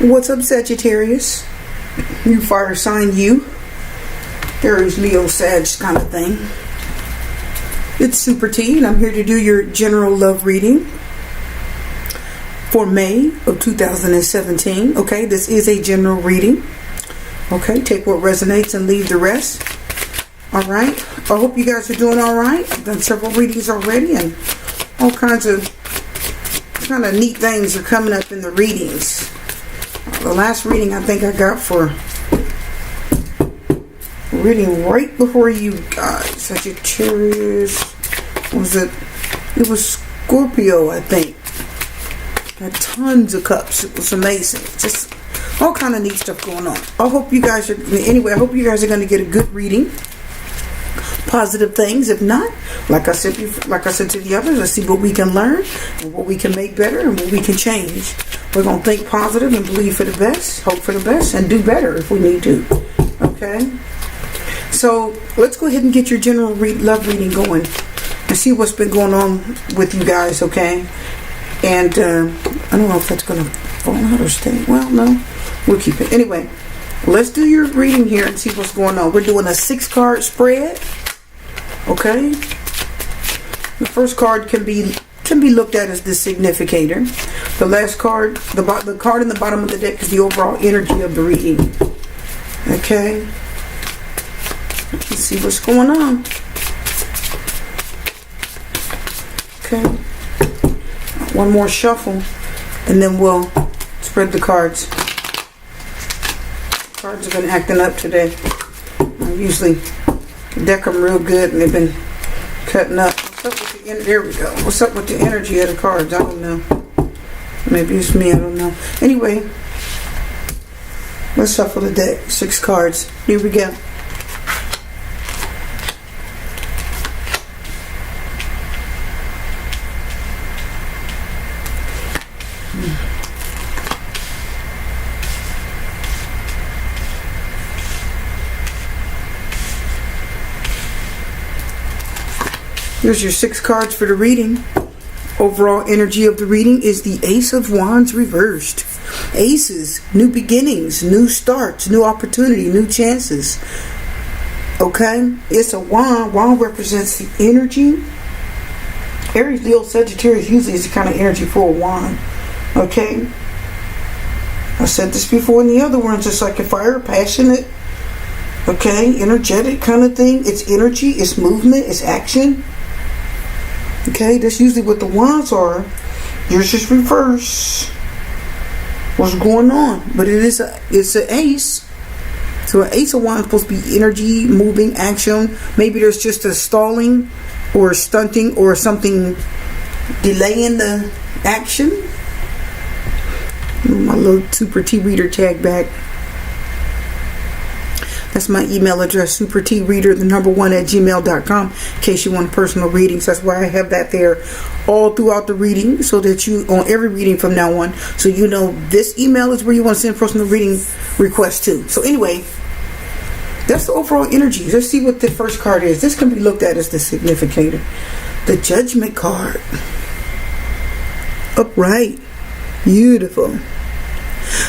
What's up, Sagittarius? You fire sign, you. Aries, Leo, Sag kind of thing. It's Super T, and I'm here to do your general love reading for May of 2017. Okay, this is a general reading. Okay, take what resonates and leave the rest. All right. I hope you guys are doing all right. I've done several readings already, and all kinds of kind of neat things are coming up in the readings. The last reading I think I got for reading right before you guys, Sagittarius, was it? It was Scorpio, I think. Had tons of cups. It was amazing. Just all kind of neat stuff going on. I hope you guys are. Anyway, I hope you guys are going to get a good reading. Positive things. If not, like I said to the others, let's see what we can learn and what we can make better and what we can change. We're going to think positive and believe for the best, hope for the best, and do better if we need to. Okay? So, let's go ahead and get your general love reading going and see what's been going on with you guys, okay? And, I don't know if that's going to fall out or stay. Well, no. We'll keep it. Anyway, let's do your reading here and see what's going on. We're doing a 6-card spread. Okay? The first card can be looked at as the significator. The last card, the card in the bottom of the deck is the overall energy of the reading. Okay? Let's see what's going on. Okay. One more shuffle, and then we'll spread the cards. Cards have been acting up today. I usually deck them real good, and they've been cutting up. What's up with the there we go. What's up with the energy of the cards? I don't know. Maybe it's me. I don't know. Anyway, let's shuffle the deck. 6 cards. Here we go. Here's your 6 cards for the reading. Overall energy of the reading is the Ace of Wands reversed. Aces, new beginnings, new starts, new opportunity, new chances. Okay? It's a wand. Wand represents the energy. Aries, Leo, Sagittarius usually is the kind of energy for a wand. Okay? I said this before in the other ones. It's like a fire, passionate, okay, energetic kind of thing. It's energy, it's movement, it's action. Okay, that's usually what the wands are. Yours is reverse. What's going on? But it's an ace. So an ace of wands is supposed to be energy, moving, action. Maybe there's just a stalling or stunting or something delaying the action. My little Super T Reader tag back. That's my email address, supertreader1@gmail.com, in case you want personal readings. That's why I have that there all throughout the reading, so that you, on every reading from now on, so you know this email is where you want to send personal reading requests to. So anyway, that's the overall energy. Let's see what the first card is. This can be looked at as the significator. The Judgment card. Upright. Beautiful.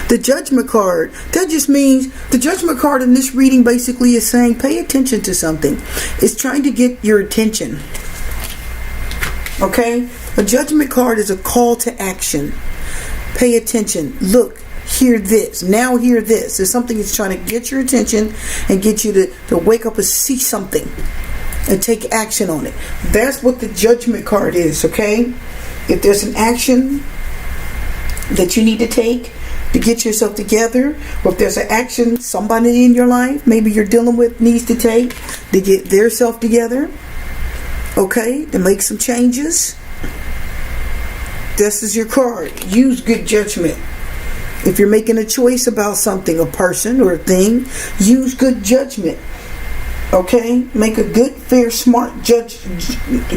The Judgment card. That just means the Judgment card in this reading basically is saying pay attention to something. It's trying to get your attention. Okay? A Judgment card is a call to action. Pay attention. Look. Hear this. Now hear this. There's something that's trying to get your attention and get you to wake up and see something and take action on it. That's what the Judgment card is. Okay? If there's an action that you need to take to get yourself together, or if there's an action somebody in your life maybe you're dealing with needs to take to get their self together, okay, to make some changes, this is your card. Use good judgment. If you're making a choice about something, a person or a thing, use good judgment. Okay, make a good, fair, smart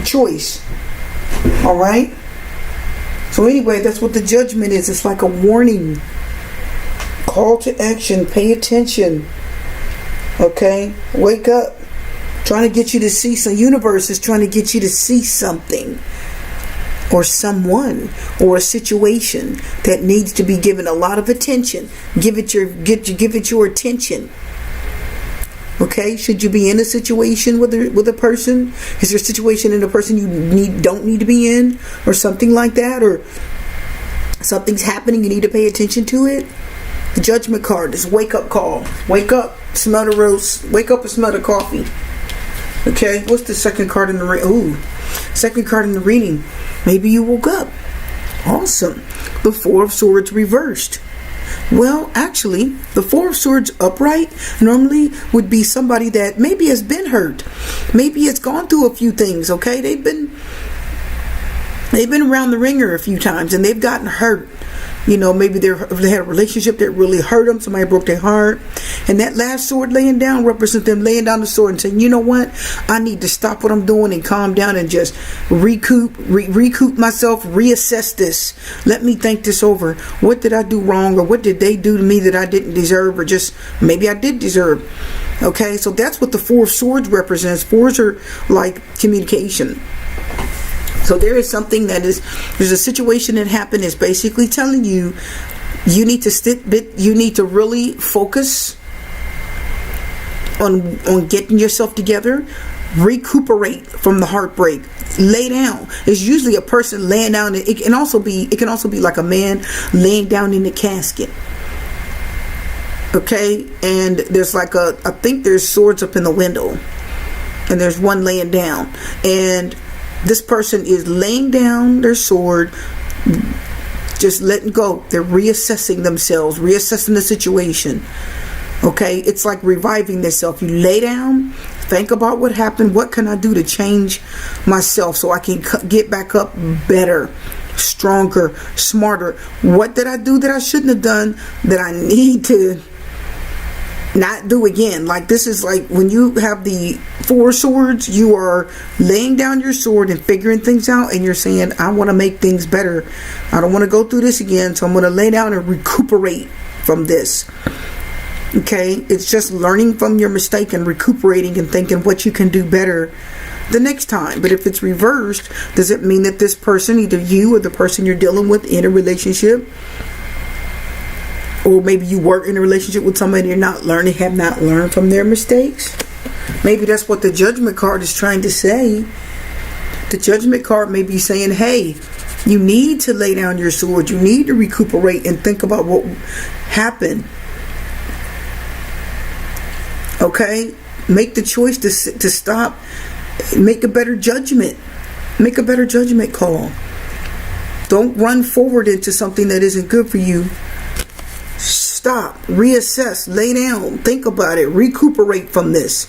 choice. All right. So anyway, that's what the Judgment is. It's like a warning. Call to action. Pay attention. Okay? Wake up. Trying to get you to see. So universe is trying to get you to see something. or someone or a situation that needs to be given a lot of attention. Give it your attention. Okay, should you be in a situation with a person? Is there a situation in a person you don't need to be in, or something like that, or something's happening, you need to pay attention to it? The Judgment card is wake up call. Wake up, smell the roast. Wake up and smell the coffee. Okay, what's the second card in the reading? Second card in the reading. Maybe you woke up. Awesome. The Four of Swords reversed. Well, actually, the Four of Swords upright normally would be somebody that maybe has been hurt. Maybe it's gone through a few things, okay? They've been around the ringer a few times and they've gotten hurt. You know, maybe they had a relationship that really hurt them. Somebody broke their heart. And that last sword laying down represents them laying down the sword and saying, you know what? I need to stop what I'm doing and calm down and just recoup myself, reassess this. Let me think this over. What did I do wrong, or what did they do to me that I didn't deserve, or just maybe I did deserve? Okay, so that's what the Four of Swords represents. Fours are like communication. So there is something there's a situation that happened that's basically telling you need to really focus on getting yourself together, recuperate from the heartbreak, lay down. It's usually a person laying down. It can also be like a man laying down in the casket. Okay, and there's I think there's swords up in the window, and there's one laying down, and this person is laying down their sword, just letting go. They're reassessing themselves, reassessing the situation. Okay, it's like reviving themselves. You lay down, think about what happened. What can I do to change myself so I can get back up better, stronger, smarter? What did I do that I shouldn't have done that I need to not do again? Like, this is like when you have the Four Swords, you are laying down your sword and figuring things out, and you're saying, I want to make things better. I don't want to go through this again, so I'm going to lay down and recuperate from this. Okay, it's just learning from your mistake and recuperating and thinking what you can do better the next time. But if it's reversed, does it mean that this person, either you or the person you're dealing with in a relationship, or maybe you work in a relationship with somebody you're not learning, have not learned from their mistakes? Maybe that's what the Judgment card is trying to say. The Judgment card may be saying, hey, you need to lay down your sword. You need to recuperate and think about what happened. Okay? Make the choice to stop. Make a better judgment. Make a better judgment call. Don't run forward into something that isn't good for you. Stop, reassess, lay down, think about it, recuperate from this.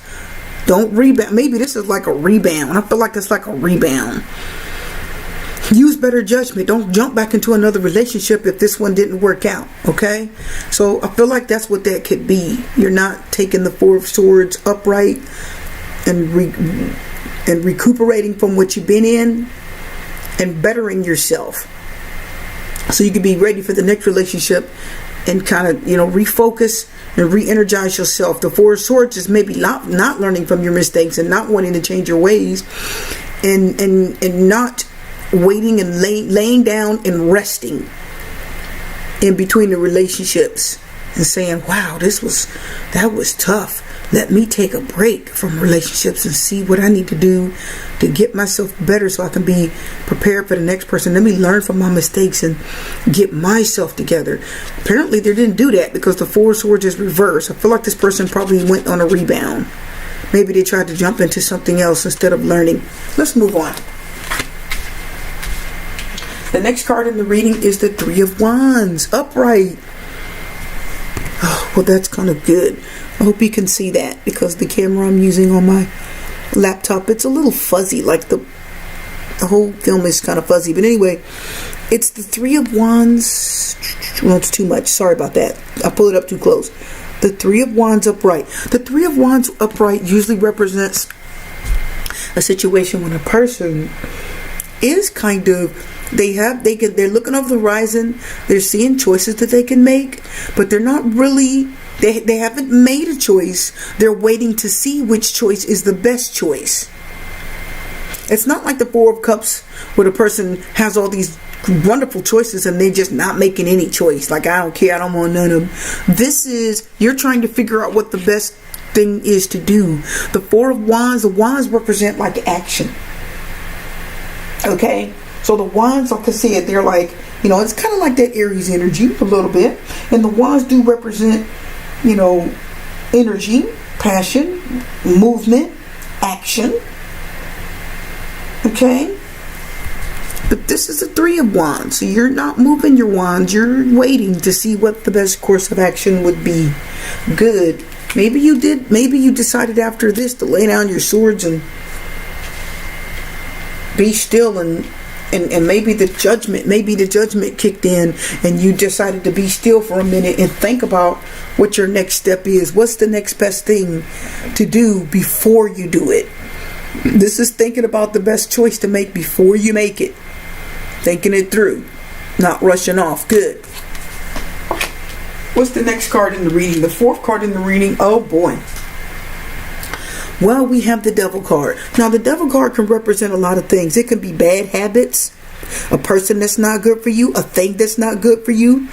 Don't rebound. Maybe this is like a rebound. I feel like it's like a rebound. Use better judgment. Don't jump back into another relationship if this one didn't work out. Okay? So I feel like that's what that could be. You're not taking the Four of Swords upright and recuperating from what you've been in and bettering yourself, so you can be ready for the next relationship and kind of, refocus and re-energize yourself. The Four of Swords is maybe not learning from your mistakes and not wanting to change your ways, and not waiting and laying down and resting in between the relationships and saying, wow, that was tough. Let me take a break from relationships and see what I need to do to get myself better so I can be prepared for the next person. Let me learn from my mistakes and get myself together. Apparently they didn't do that because the Four of Swords is reversed. I feel like this person probably went on a rebound. Maybe they tried to jump into something else instead of learning. Let's move on. The next card in the reading is the Three of Wands, upright. Oh, well, that's kind of good. I hope you can see that because the camera I'm using on my laptop, it's a little fuzzy. Like the whole film is kind of fuzzy. But anyway, it's the Three of Wands. Well, it's too much. Sorry about that. I pulled it up too close. The Three of Wands upright. The Three of Wands upright usually represents a situation when a person is kind of, they're looking over the horizon. They're seeing choices that they can make, but they're not really. They haven't made a choice. They're waiting to see which choice is the best choice. It's not like the Four of Cups where the person has all these wonderful choices and they just not making any choice. Like, I don't care, I don't want none of them. This is, you're trying to figure out what the best thing is to do. The Four of Wands, the Wands represent like action. Okay? So the Wands, like I said, they're like, you know, it's kind of like that Aries energy a little bit. And the Wands do represent, you know, energy, passion, movement, action. Okay? But this is the Three of Wands. So you're not moving your wands. You're waiting to see what the best course of action would be. Good. Maybe you did. Maybe you decided after this to lay down your swords and be still, and maybe the judgment kicked in and you decided to be still for a minute and think about what your next step is. What's the next best thing to do before you do it? This is thinking about the best choice to make before you make it. Thinking it through. Not rushing off. Good. What's the next card in the reading? The fourth card in the reading. Oh boy. Well, we have the Devil card. Now, the Devil card can represent a lot of things. It can be bad habits, a person that's not good for you, a thing that's not good for you.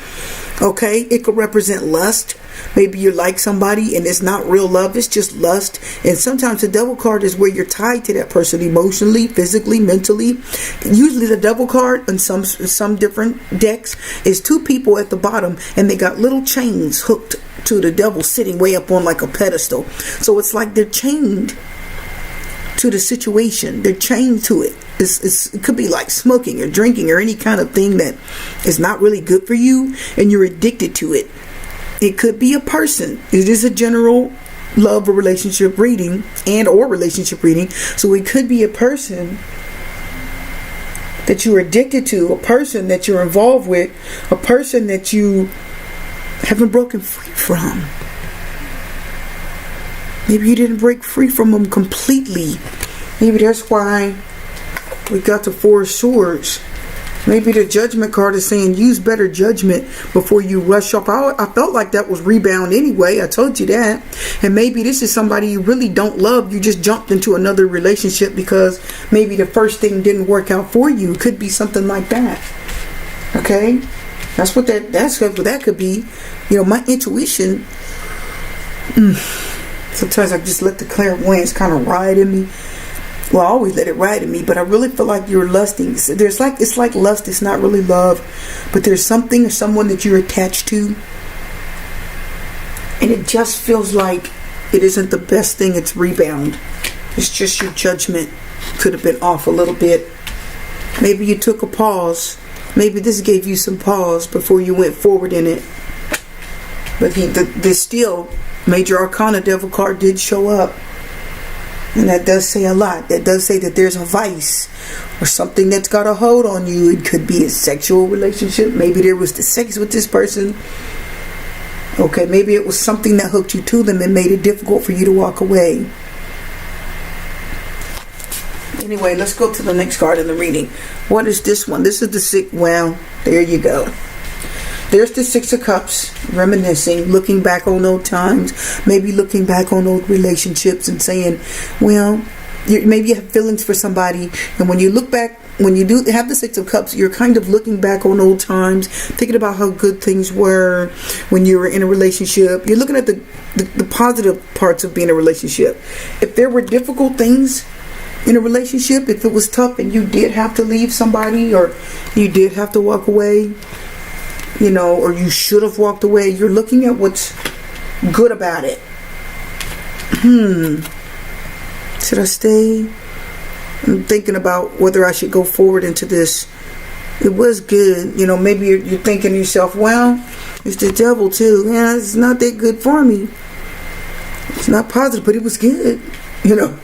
Okay, it could represent lust. Maybe you like somebody and it's not real love, it's just lust. And sometimes the Devil card is where you're tied to that person emotionally, physically, mentally. Usually the Devil card in some different decks is two people at the bottom and they got little chains hooked to the devil sitting way up on like a pedestal. So it's like they're chained to the situation. They're chained to it. It could be like smoking or drinking or any kind of thing that is not really good for you and you're addicted to it. It could be a person. It is a general love or relationship reading or relationship reading. So it could be a person that you're addicted to, a person that you're involved with, a person that you haven't broken free from. Maybe you didn't break free from them completely. Maybe that's why we got the Four of Swords. Maybe the Judgment card is saying use better judgment before you rush off. I felt like that was rebound anyway. I told you that. And maybe this is somebody you really don't love. You just jumped into another relationship because maybe the first thing didn't work out for you. It could be something like that. Okay? That's what that could be. You know, my intuition. Sometimes I just let the clairvoyance kind of ride in me. Well, I always let it ride in me, but I really feel like you're lusting. It's like lust. It's not really love, but there's something or someone that you're attached to, and it just feels like it isn't the best thing. It's rebound. It's just your judgment could have been off a little bit. Maybe you took a pause. Maybe this gave you some pause before you went forward in it. But the still Major Arcana Devil card did show up. And that does say a lot. That does say that there's a vice or something that's got a hold on you. It could be a sexual relationship. Maybe there was the sex with this person. Okay, maybe it was something that hooked you to them and made it difficult for you to walk away. Anyway, let's go to the next card in the reading. What is this one? This is the six. Well, there you go. There's the Six of Cups, reminiscing, looking back on old times, maybe looking back on old relationships and saying, well, maybe you have feelings for somebody. And when you look back, when you do have the Six of Cups, you're kind of looking back on old times, thinking about how good things were when you were in a relationship. You're looking at the positive parts of being in a relationship. If there were difficult things in a relationship, if it was tough and you did have to leave somebody or you did have to walk away, you know, or you should have walked away, you're looking at what's good about it. Should I stay? I'm thinking about whether I should go forward into this. It was good. You know, maybe you're thinking to yourself, well, it's the devil too. Yeah, it's not that good for me. It's not positive, but it was good. You know,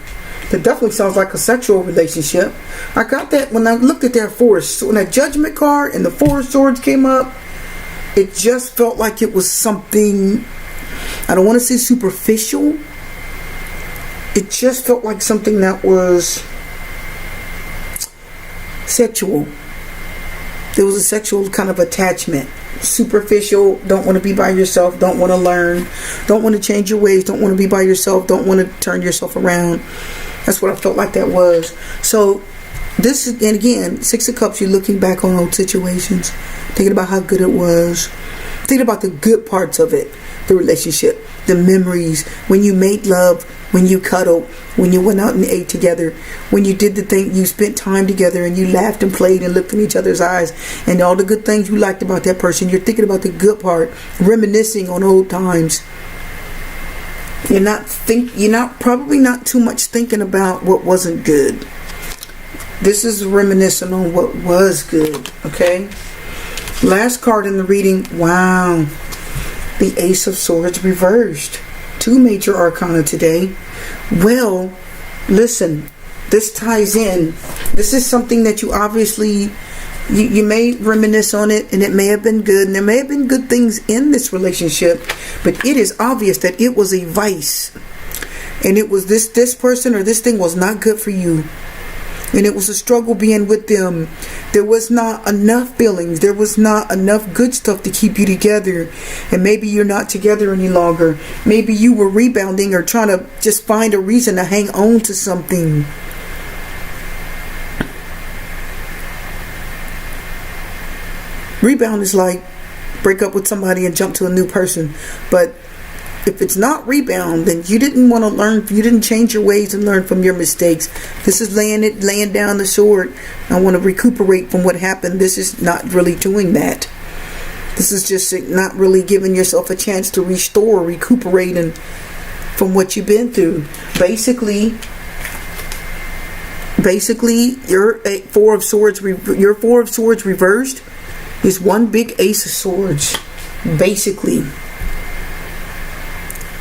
that definitely sounds like a sexual relationship. I got that when I looked at that force. When that Judgment card and the Four of Swords came up, it just felt like it was something, I don't want to say superficial. It just felt like something that was sexual. There was a sexual kind of attachment. Superficial, don't want to be by yourself, don't want to learn, don't want to change your ways, don't want to be by yourself, don't want to turn yourself around. That's what I felt like that was. So this is, and again, Six of Cups, you're looking back on old situations, thinking about how good it was, thinking about the good parts of it, the relationship, the memories, when you made love, when you cuddled, when you went out and ate together, when you did the thing, you spent time together and you laughed and played and looked in each other's eyes, and all the good things you liked about that person. You're thinking about the good part, reminiscing on old times. You're probably not too much thinking about what wasn't good. This is reminiscing on what was good, okay? Last card in the reading, wow. The Ace of Swords reversed. 2 major arcana today. Well, listen, this ties in. This is something that you obviously, you may reminisce on it, and it may have been good, and there may have been good things in this relationship, but it is obvious that it was a vice. And it was this person or this thing was not good for you. And it was a struggle being with them. There was not enough feelings. There was not enough good stuff to keep you together. And maybe you're not together any longer. Maybe you were rebounding or trying to just find a reason to hang on to something. Rebound is like break up with somebody and jump to a new person. But if it's not rebound, then you didn't want to learn. You didn't change your ways and learn from your mistakes. This is laying down the sword. I want to recuperate from what happened. This is not really doing that. This is just not really giving yourself a chance to restore, recuperate, and from what you've been through. Basically, your Four of Swords reversed is one big Ace of Swords. Basically.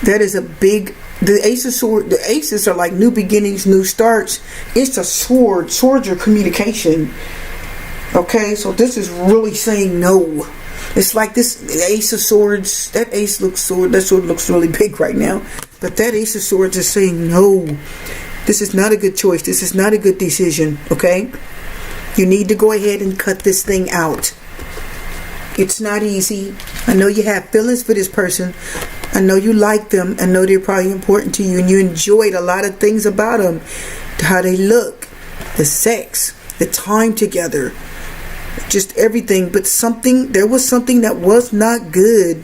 That is a big, the Ace of Swords, the Aces are like new beginnings, new starts. It's a sword. Swords are communication. Okay, so this is really saying no. It's like this Ace of Swords, that sword looks really big right now. But that Ace of Swords is saying no. This is not a good choice. This is not a good decision. Okay? You need to go ahead and cut this thing out. It's not easy. I know you have feelings for this person. I know you like them. I know they're probably important to you, and you enjoyed a lot of things about them. How they look, the sex, the time together, just everything. But there was something that was not good.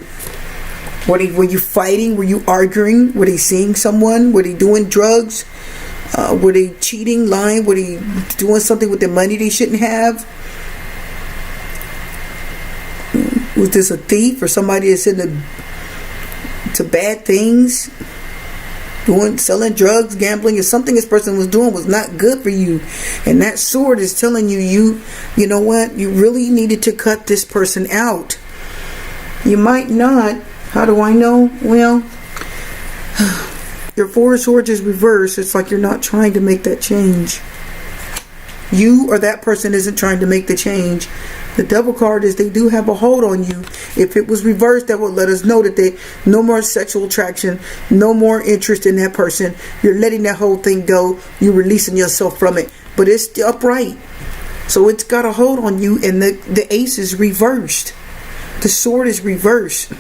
Were you fighting? Were you arguing? Were they seeing someone? Were they doing drugs? Were they cheating, lying? Were they doing something with their money they shouldn't have? Was this a thief or somebody that's into bad things, selling drugs, gambling, or something this person was doing was not good for you? And that sword is telling you, you know what, you really needed to cut this person out. You might not. How do I know? Well, your Four of Swords is reversed. It's like you're not trying to make that change. You or that person isn't trying to make the change. The Devil card is they do have a hold on you. If it was reversed, that would let us know that no more sexual attraction, no more interest in that person. You're letting that whole thing go. You're releasing yourself from it. But it's still upright. So it's got a hold on you, and the Ace is reversed. The sword is reversed.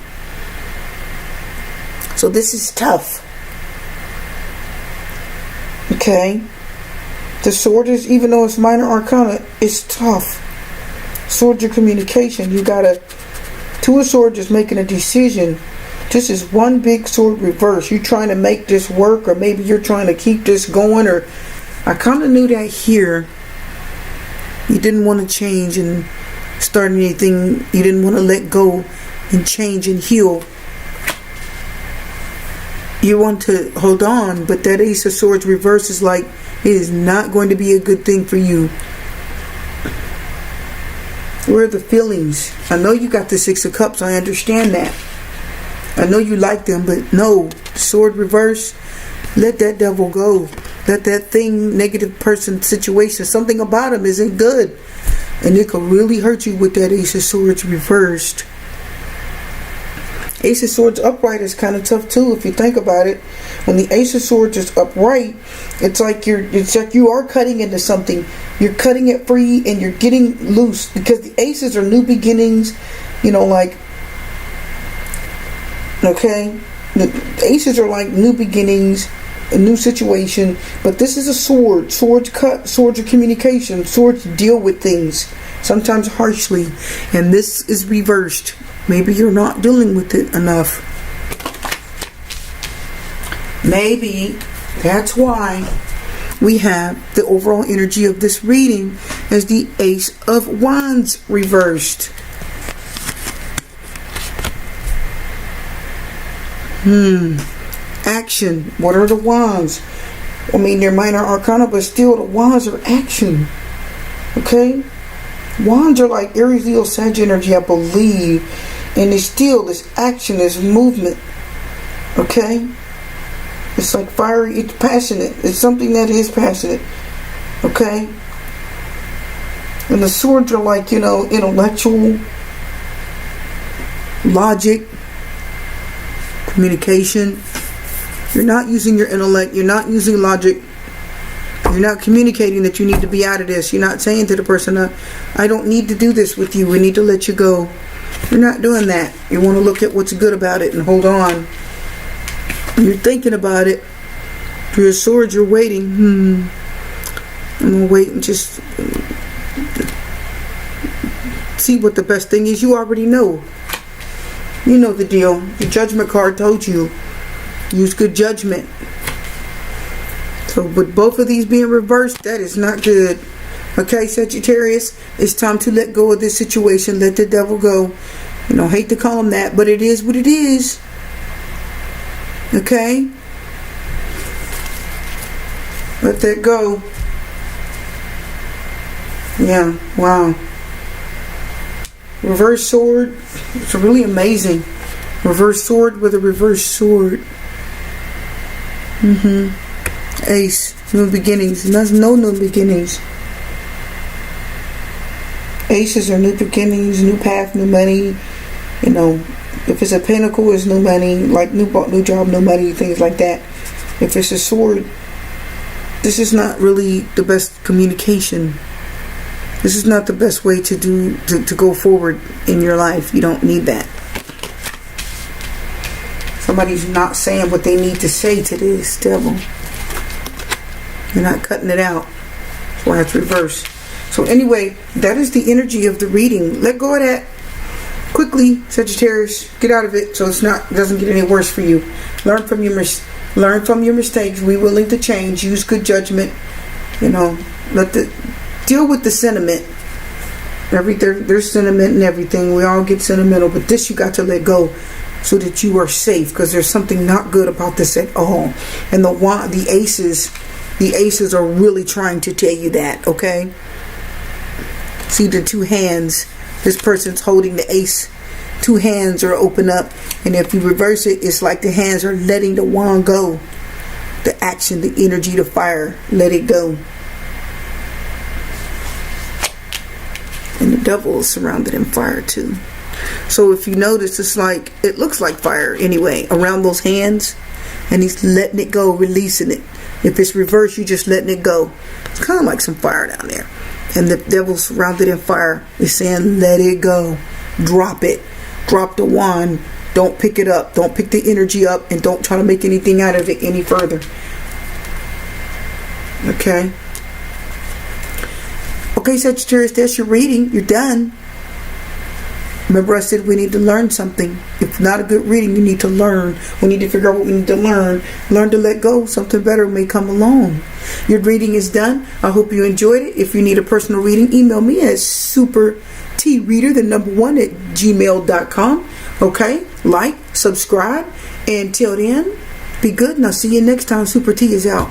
So this is tough. Okay? The sword is, even though it's minor arcana, it's tough. Sword your communication. You got a Two of Swords is making a decision. This is one big sword reverse. You're trying to make this work, or maybe you're trying to keep this going, or I kind of knew that here. You didn't want to change and start anything. You didn't want to let go and change and heal. You want to hold on, but that Ace of Swords reverse is like, it is not going to be a good thing for you. Where are the feelings? I know you got the Six of Cups. I understand that. I know you like them, but no. Sword reverse. Let that devil go. Let that thing, negative person, situation, something about him isn't good. And it could really hurt you with that Ace of Swords reversed. Ace of Swords upright is kind of tough too, if you think about it. When the Ace of Swords is upright, it's like you are cutting into something. You're cutting it free and you're getting loose, because the Aces are new beginnings. Okay, the Aces are like new beginnings, a new situation. But this is a sword. Swords cut. Swords are communication. Swords deal with things, sometimes harshly. And this is reversed. Maybe you're not dealing with it enough. Maybe that's why we have the overall energy of this reading as the Ace of Wands reversed. Action. What are the wands? I mean, they're minor arcana, but still the wands are action. Okay? Wands are like Aries, Leo, Sag energy, I believe. And it's still this action, this movement. Okay? It's like fiery, it's passionate. It's something that is passionate. Okay? And the swords are like, intellectual, logic, communication. You're not using your intellect. You're not using logic. You're not communicating that you need to be out of this. You're not saying to the person, I don't need to do this with you. We need to let you go. You're not doing that. You want to look at what's good about it and hold on. You're thinking about it. For your swords, you're waiting. I'm going to wait and just see what the best thing is. You already know. You know the deal. The judgment card told you. Use good judgment. So with both of these being reversed, that is not good. Okay, Sagittarius, it's time to let go of this situation. Let the devil go. Hate to call him that, but it is what it is. Okay? Let that go. Yeah, wow. Reverse sword. It's really amazing. Reverse sword with a reverse sword. Ace. New beginnings. There's no new beginnings. Aces are new beginnings, new path, new money. If it's a pentacle, it's new money, like new job, new money, things like that. If it's a sword, this is not really the best communication. This is not the best way to go forward in your life. You don't need that. Somebody's not saying what they need to say to this devil. You're not cutting it out. That's why it's reversed. So anyway, that is the energy of the reading. Let go of that quickly, Sagittarius. Get out of it so it doesn't get any worse for you. Learn from your mistakes. Be willing to change. Use good judgment. Deal with the sentiment. There's sentiment and everything. We all get sentimental, but this you got to let go so that you are safe, because there's something not good about this at all. And the aces are really trying to tell you that. Okay. See the two hands. This person's holding the ace. Two hands are open up. And if you reverse it, it's like the hands are letting the wand go. The action, the energy, the fire. Let it go. And the devil is surrounded in fire too. So if you notice, it looks like fire anyway around those hands. And he's letting it go, releasing it. If it's reversed, you're just letting it go. It's kind of like some fire down there. And the devil surrounded in fire is saying, let it go. Drop it. Drop the wand. Don't pick it up. Don't pick the energy up. And don't try to make anything out of it any further. Okay. Okay, Sagittarius, that's your reading. You're done. Remember I said we need to learn something. If not a good reading, you need to learn. We need to figure out what we need to learn. Learn to let go. Something better may come along. Your reading is done. I hope you enjoyed it. If you need a personal reading, email me at supertreader1@gmail.com. Okay? Like, subscribe. And till then, be good. And I'll see you next time. Super T is out.